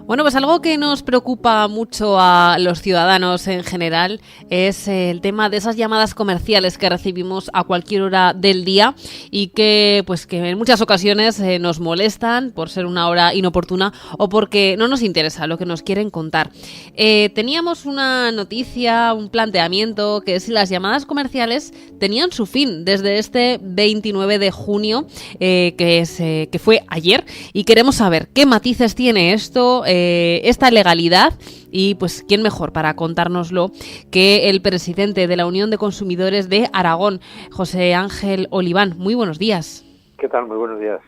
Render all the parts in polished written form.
Bueno, pues algo que nos preocupa mucho a los ciudadanos en general es el tema de esas llamadas comerciales que recibimos a cualquier hora del día y que en muchas ocasiones nos molestan por ser una hora inoportuna o porque no nos interesa lo que nos quieren contar. Teníamos una noticia, un planteamiento, que si las llamadas comerciales tenían su fin desde este 29 de junio, que fue ayer, y queremos saber qué matices tiene esto, esta legalidad, y pues quién mejor para contárnoslo que el presidente de la Unión de Consumidores de Aragón, José Ángel Oliván. Muy buenos días. ¿Qué tal? Muy buenos días.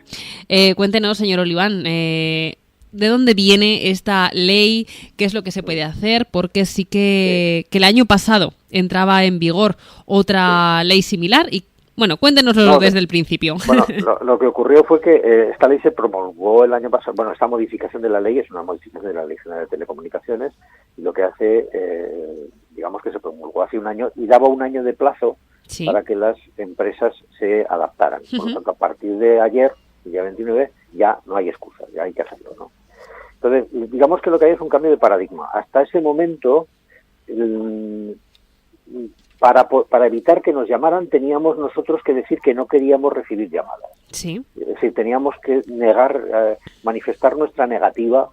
Cuéntenos, señor Oliván, ¿de dónde viene esta ley? ¿Qué es lo que se puede hacer? Porque sí que el año pasado entraba en vigor otra ley similar y bueno, cuéntenoslo desde el principio. Bueno, lo que ocurrió fue que esta ley se promulgó el año pasado. Bueno, esta modificación de la ley es una modificación de la Ley General de Telecomunicaciones y lo que hace, digamos que se promulgó hace un año y daba un año de plazo para que las empresas se adaptaran. Por lo tanto, a partir de ayer, el día 29, ya no hay excusa, ya hay que hacerlo, ¿no? Entonces, digamos que lo que hay es un cambio de paradigma. Hasta ese momento, para evitar que nos llamaran, teníamos nosotros que decir que no queríamos recibir llamadas. Sí. Es decir, teníamos que manifestar nuestra negativa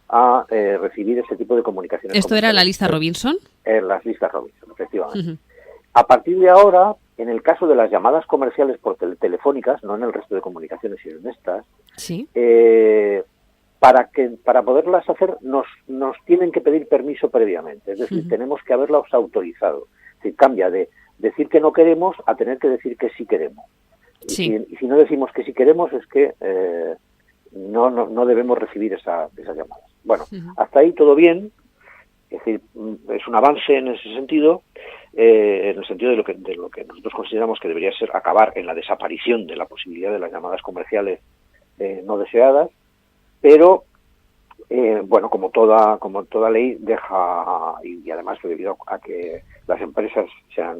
a recibir ese tipo de comunicaciones. ¿Esto era la lista Robinson? Las listas Robinson, efectivamente. Uh-huh. A partir de ahora, en el caso de las llamadas comerciales por telefónicas, no en el resto de comunicaciones, sino en estas, sí. Para poderlas hacer nos tienen que pedir permiso previamente. Es decir, tenemos que haberlas autorizado. Es decir, cambia de decir que no queremos a tener que decir que sí queremos. Sí. Y si no decimos que sí queremos es que no debemos recibir esas llamadas. Bueno, hasta ahí todo bien. Es decir, es un avance en ese sentido, en el sentido de lo que nosotros consideramos que debería ser acabar en la desaparición de la posibilidad de las llamadas comerciales no deseadas, pero bueno, como toda ley deja, y además que debido a que las empresas sean,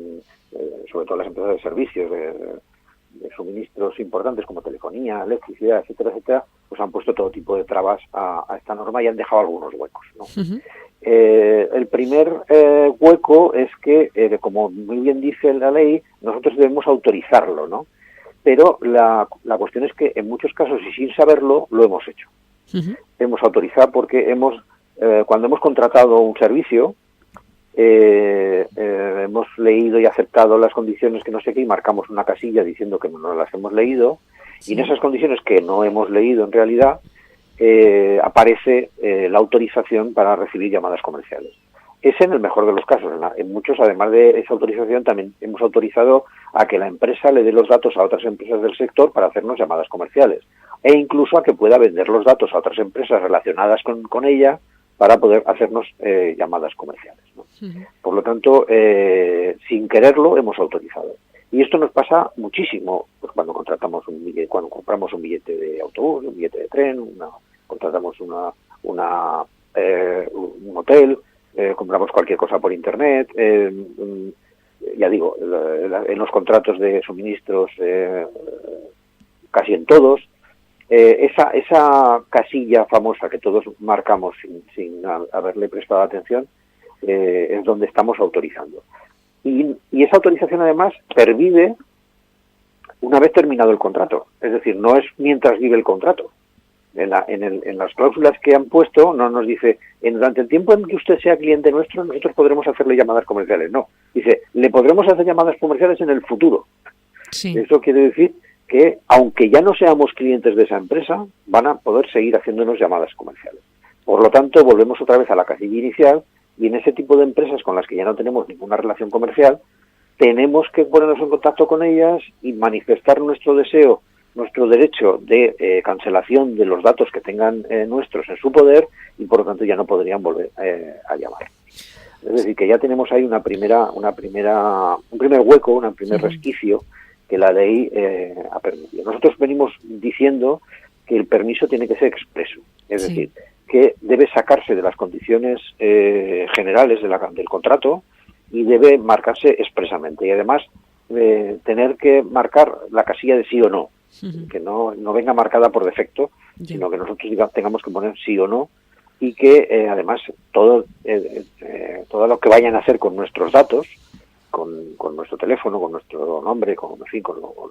sobre todo las empresas de servicios, de suministros importantes como telefonía, electricidad, etcétera, etcétera, pues han puesto todo tipo de trabas a esta norma y han dejado algunos huecos, ¿no? Uh-huh. El primer hueco es que, como muy bien dice la ley, nosotros debemos autorizarlo, ¿no? Pero la cuestión es que en muchos casos y sin saberlo lo hemos hecho. Uh-huh. Hemos autorizado porque cuando hemos contratado un servicio, hemos leído y aceptado las condiciones que no sé qué y marcamos una casilla diciendo que no las hemos leído, sí. Y en esas condiciones que no hemos leído en realidad aparece la autorización para recibir llamadas comerciales. Es en el mejor de los casos. En muchos, además de esa autorización, también hemos autorizado a que la empresa le dé los datos a otras empresas del sector para hacernos llamadas comerciales, e incluso a que pueda vender los datos a otras empresas relacionadas con ella para poder hacernos llamadas comerciales, ¿no? Uh-huh. Por lo tanto, sin quererlo, hemos autorizado. Y esto nos pasa muchísimo, pues cuando compramos un billete de autobús, un billete de tren, contratamos un hotel, compramos cualquier cosa por internet, ya digo, en los contratos de suministros, casi en todos. Esa casilla famosa que todos marcamos sin haberle prestado atención es donde estamos autorizando. Y esa autorización además pervive una vez terminado el contrato. Es decir, no es mientras vive el contrato. En las cláusulas que han puesto no nos dice, durante el tiempo en que usted sea cliente nuestro, nosotros podremos hacerle llamadas comerciales. No, dice, le podremos hacer llamadas comerciales en el futuro. Sí. Eso quiere decir que, aunque ya no seamos clientes de esa empresa, van a poder seguir haciéndonos llamadas comerciales. Por lo tanto, volvemos otra vez a la casilla inicial y en ese tipo de empresas con las que ya no tenemos ninguna relación comercial, tenemos que ponernos en contacto con ellas y manifestar nuestro deseo, nuestro derecho de cancelación de los datos que tengan nuestros en su poder y, por lo tanto, ya no podrían volver a llamar. Es decir, que ya tenemos ahí un primer hueco, un primer resquicio que la ley ha permitido. Nosotros venimos diciendo que el permiso tiene que ser expreso, es decir, que debe sacarse de las condiciones generales del contrato y debe marcarse expresamente. Y además tener que marcar la casilla de sí o no, que no venga marcada por defecto, sino que nosotros tengamos que poner sí o no y que además todo lo que vayan a hacer con nuestros datos, con nuestro teléfono, con nuestro nombre, con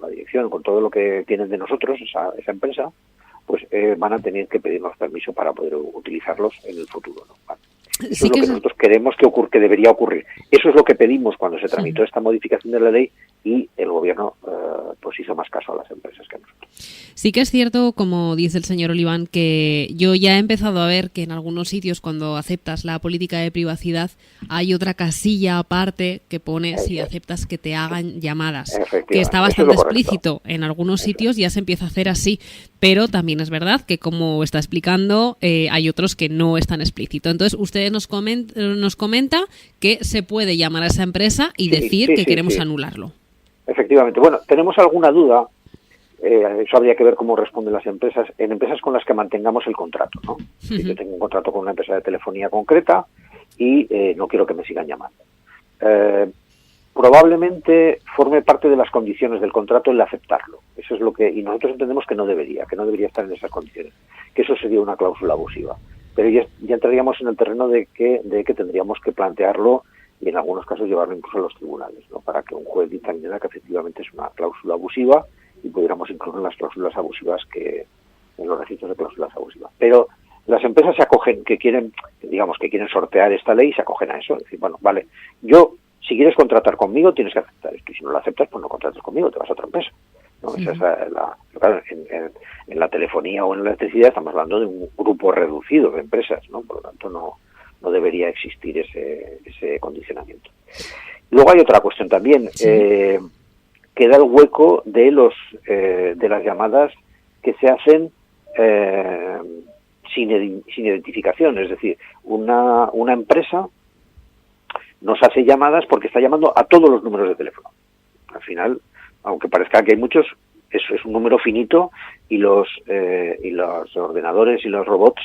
la dirección, con todo lo que tienen de nosotros, esa empresa, pues van a tener que pedirnos permiso para poder utilizarlos en el futuro, ¿no? Vale. Eso Sí es lo que nosotros queremos que debería ocurrir. Eso es lo que pedimos cuando se tramitó esta modificación de la ley, y el gobierno pues hizo más caso a las empresas que a nosotros. Sí que es cierto, como dice el señor Oliván, que yo ya he empezado a ver que en algunos sitios, cuando aceptas la política de privacidad, hay otra casilla aparte que pone si aceptas que te hagan llamadas, que está bastante explícito. En algunos sitios ya se empieza a hacer así, pero también es verdad que, como está explicando, hay otros que no están explícito. Entonces, usted nos comenta que se puede llamar a esa empresa y decir que queremos anularlo. Efectivamente. Bueno, tenemos alguna duda, eso habría que ver cómo responden las empresas, en empresas con las que mantengamos el contrato, ¿no? Si yo tengo un contrato con una empresa de telefonía concreta y no quiero que me sigan llamando. Probablemente forme parte de las condiciones del contrato el aceptarlo. Eso es lo que, y nosotros entendemos que no debería estar en esas condiciones, que eso sería una cláusula abusiva. Pero ya entraríamos en el terreno de que tendríamos que plantearlo y en algunos casos llevarlo incluso a los tribunales, ¿no? Para que un juez dictaminara que efectivamente es una cláusula abusiva y pudiéramos incluir en las cláusulas abusivas en los registros de cláusulas abusivas. Pero las empresas se acogen, que quieren sortear esta ley, se acogen a eso. Es decir, bueno, vale, si quieres contratar conmigo tienes que aceptar esto, y si no lo aceptas, pues no contratas conmigo, te vas a otra empresa, ¿no? Claro, en la telefonía o en la electricidad estamos hablando de un grupo reducido de empresas, ¿no? Por lo tanto no debería existir ese condicionamiento. Luego hay otra cuestión también, queda el hueco de las llamadas que se hacen sin identificación, es decir, una empresa nos hace llamadas porque está llamando a todos los números de teléfono. Al final, aunque parezca que hay muchos, eso es un número finito, y los ordenadores y los robots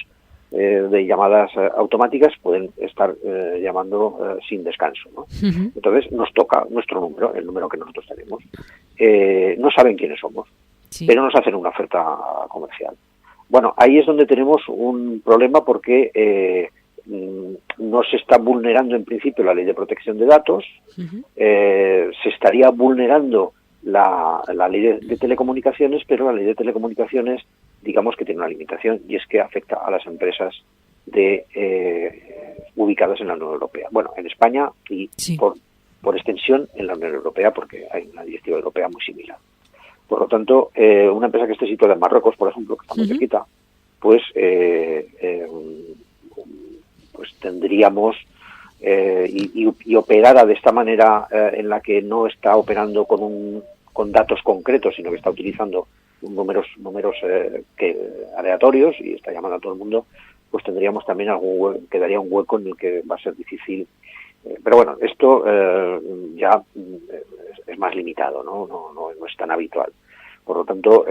de llamadas automáticas pueden estar llamando sin descanso, ¿no? Entonces nos toca nuestro número, el número que nosotros tenemos. No saben quiénes somos, pero nos hacen una oferta comercial. Bueno, ahí es donde tenemos un problema, porque no se está vulnerando en principio la ley de protección de datos, se estaría vulnerando la ley de telecomunicaciones, pero la ley de telecomunicaciones, digamos que tiene una limitación, y es que afecta a las empresas ubicadas en la Unión Europea. Bueno, en España y por extensión en la Unión Europea, porque hay una directiva europea muy similar. Por lo tanto, una empresa que esté situada en Marruecos, por ejemplo, que está muy cerquita, pues tendríamos y operara de esta manera, en la que no está operando con datos concretos, sino que está utilizando números aleatorios y está llamando a todo el mundo, pues tendríamos también quedaría un hueco en el que va a ser difícil. Pero bueno, esto ya es más limitado, no es tan habitual. Por lo tanto,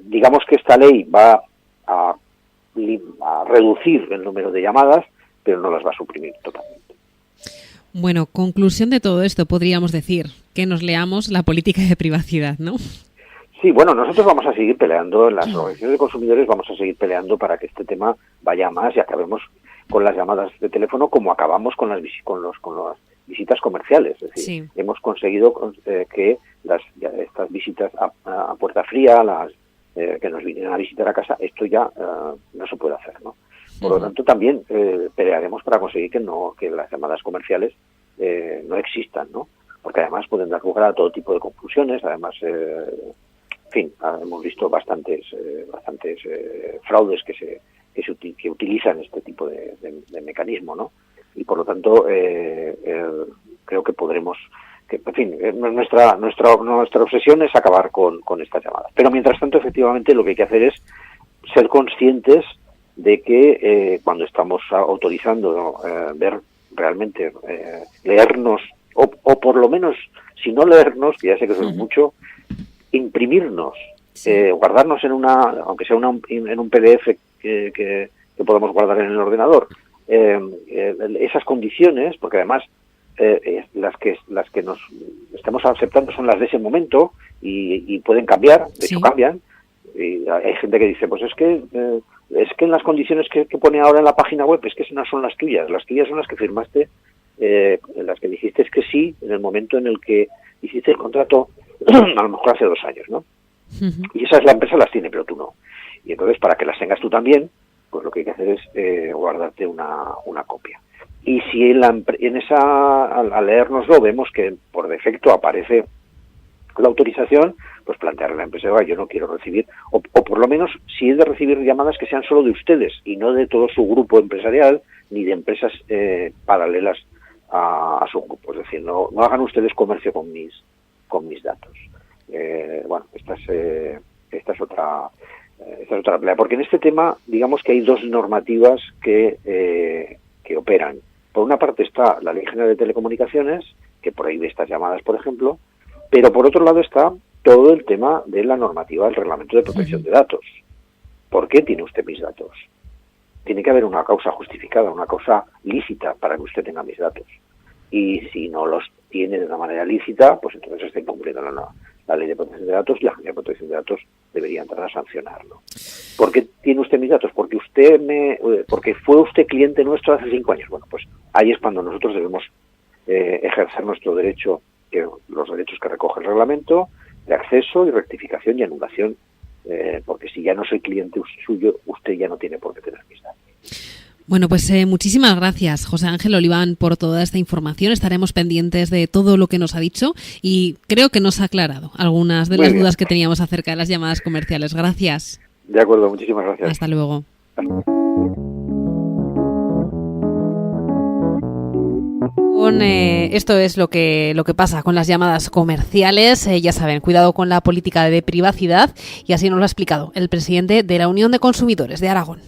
digamos que esta ley va a reducir el número de llamadas, pero no las va a suprimir totalmente. Bueno, conclusión de todo esto, podríamos decir que nos leamos la política de privacidad, ¿no? Sí, bueno, nosotros vamos a seguir peleando, en las organizaciones de consumidores vamos a seguir peleando para que este tema vaya más y acabemos con las llamadas de teléfono como acabamos con las visitas comerciales. Es decir, hemos conseguido que estas visitas a puerta fría, que nos vinieran a visitar a casa, esto ya no se puede hacer, ¿no? Por lo tanto, también pelearemos para conseguir que las llamadas comerciales no existan, ¿no? Porque además pueden dar lugar a todo tipo de confusiones. Además, en fin, hemos visto bastantes fraudes que utilizan este tipo de mecanismo, ¿no? Y por lo tanto, creo que podremos, en fin, nuestra obsesión es acabar con estas llamadas. Pero mientras tanto, efectivamente, lo que hay que hacer es ser conscientes de que cuando estamos autorizando ver realmente, leernos, o por lo menos, si no leernos, que ya sé que eso es mucho, imprimirnos, guardarnos aunque sea en un PDF que podamos guardar en el ordenador, esas condiciones, porque además las que nos estamos aceptando son las de ese momento y pueden cambiar, de hecho cambian. Y hay gente que dice, pues es que es que en las condiciones que pone ahora en la página web, es que no son las tuyas son las que firmaste, en las que dijiste que sí en el momento en el que hiciste el contrato, a lo mejor hace 2 años, ¿no? Uh-huh. Y esas la empresa las tiene, pero tú no. Y entonces, para que las tengas tú también, pues lo que hay que hacer es guardarte una copia. Y si en esa, al leérnoslo, vemos que por defecto aparece la autorización, pues plantearle a la empresa, yo no quiero recibir, o por lo menos, si es de recibir llamadas, que sean solo de ustedes y no de todo su grupo empresarial ni de empresas paralelas a su grupo. Es decir, no hagan ustedes comercio con mis datos. Bueno, esta es otra pelea, porque en este tema, digamos que hay 2 normativas que operan. Por una parte está la Ley General de Telecomunicaciones, que prohíbe estas llamadas, por ejemplo, pero por otro lado está todo el tema de la normativa del Reglamento de Protección de Datos. ¿Por qué tiene usted mis datos? Tiene que haber una causa justificada, una causa lícita para que usted tenga mis datos. Y si no los tiene de una manera lícita, pues entonces está incumpliendo la Ley de Protección de Datos, y la Ley de Protección de Datos debería entrar a sancionarlo. ¿Por qué tiene usted mis datos? Porque fue usted cliente nuestro hace 5 años. Bueno, pues ahí es cuando nosotros debemos ejercer nuestro derecho, los derechos que recoge el reglamento, de acceso y rectificación y anulación, porque si ya no soy cliente suyo, usted ya no tiene por qué tener mis datos. Bueno, pues muchísimas gracias, José Ángel Oliván, por toda esta información. Estaremos pendientes de todo lo que nos ha dicho y creo que nos ha aclarado algunas de las dudas que teníamos acerca de las llamadas comerciales. Gracias. De acuerdo, muchísimas gracias. Hasta luego. Esto es lo que pasa con las llamadas comerciales. Ya saben, cuidado con la política de privacidad, y así nos lo ha explicado el presidente de la Unión de Consumidores de Aragón.